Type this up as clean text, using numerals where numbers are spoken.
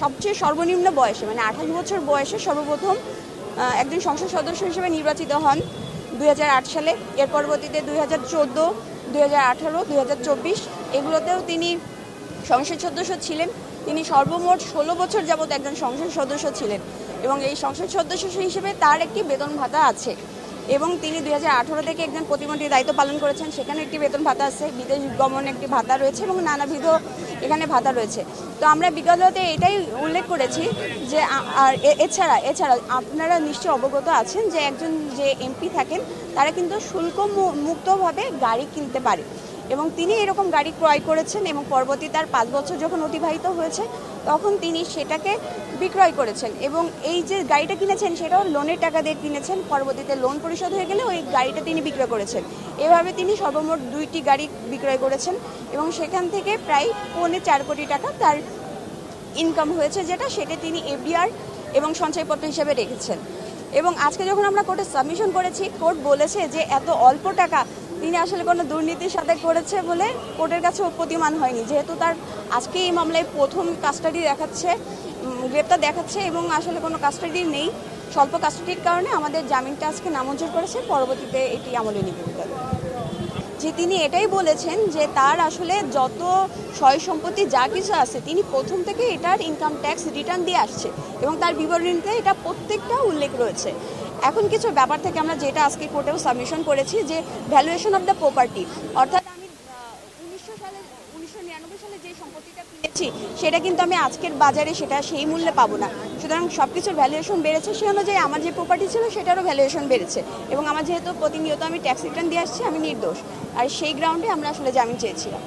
সবচেয়ে সর্বনিম্ন বয়সে মানে 28 বছর বয়সে সর্বপ্রথম একজন সংসদ সদস্য হিসেবে নির্বাচিত হন 2008 সালে। এর পরবর্তীতে 2014, 2018, 2024 এগুলোতেও তিনি সংসদ সদস্য ছিলেন। তিনি সর্বমোট 16 বছর যাবৎ একজন সংসদ সদস্য ছিলেন এবং এই সংসদ সদস্য হিসেবে তার একটি বেতন ভাতা আছে এবং তিনি 2018 থেকে একজন প্রতিমন্ত্রীর দায়িত্ব পালন করেছেন, সেখানে একটি বেতন ভাতা আছে, বিদেশ গমনে একটি ভাতা রয়েছে এবং নানাবিধ এখানে ভাতা রয়েছে। তো আমরা বিগততে এটাই উল্লেখ করেছি যে আর এছাড়া আপনারা নিশ্চয়ই অবগত আছেন যে একজন যে এমপি থাকেন তারা কিন্তু শুল্ক মুক্তভাবে গাড়ি কিনতে পারে এবং তিনি এরকম গাড়ি ক্রয় করেছেন এবং পরবর্তী তার 5 বছর যখন অতিবাহিত হয়েছে তখন তিনি সেটাকে বিক্রয় করেছেন এবং এই যে গাড়িটা কিনেছেন সেটাও লোনের টাকা দিয়ে কিনেছেন। পরবর্তীতে লোন পরিশোধ হয়ে গেলে ওই গাড়িটা তিনি বিক্রয় করেছেন। এভাবে তিনি সর্বমোট 2টি গাড়ি বিক্রয় করেছেন এবং সেখান থেকে প্রায় 4.25 কোটি টাকা তার ইনকাম হয়েছে, সেটা তিনি এফডিআর এবং সঞ্চয়পত্র হিসেবে রেখেছেন। এবং আজকে যখন আমরা কোর্টে সাবমিশন করেছি, কোর্ট বলেছে যে এত অল্প টাকা তিনি আসলে কোনো দুর্নীতির সাথে করেছে বলে কোর্টের কাছে প্রতিমান হয়নি, যেহেতু তার আজকে এই মামলায় প্রথম কাস্টাডি দেখাচ্ছে, গ্রেপ্তার দেখাচ্ছে এবং আসলে কোনো কাস্টাডি নেই। স্বল্প কাস্টাডির কারণে আমাদের জামিনটা আজকে নামঞ্জুর করেছে, পরবর্তীতে এটি আমলে নিবে। যে তিনি এটাই বলেছেন যে তার আসলে যত সয় সম্পত্তি যা কিছু আছে তিনি প্রথম থেকে এটার ইনকাম ট্যাক্স রিটার্ন দিয়ে আসছে এবং তার বিবরণীতে এটা প্রত্যেকটা উল্লেখ রয়েছে। এখন কিছু ব্যাপার থেকে আমরা যেটা আজকে কোর্টেও সাবমিশন করেছি যে ভ্যালুয়েশন অফ দ্য প্রপার্টি, অর্থাৎ আমি 1999 সালে যে সম্পত্তিটা কিনেছি সেটা কিন্তু আমি আজকের বাজারে সেটা সেই মূল্যে পাবো না। সুতরাং সব কিছুর ভ্যালুয়েশন বেড়েছে, সেই অনুযায়ী আমার যে প্রপার্টি ছিল সেটারও ভ্যালুয়েশন বেড়েছে এবং আমার যেহেতু প্রতিনিয়ত আমি ট্যাক্স রিটার্ন দিয়ে আসছি, আমি নির্দোষ, আর সেই গ্রাউন্ডে আমরা আসলে জামিন চেয়েছিলাম।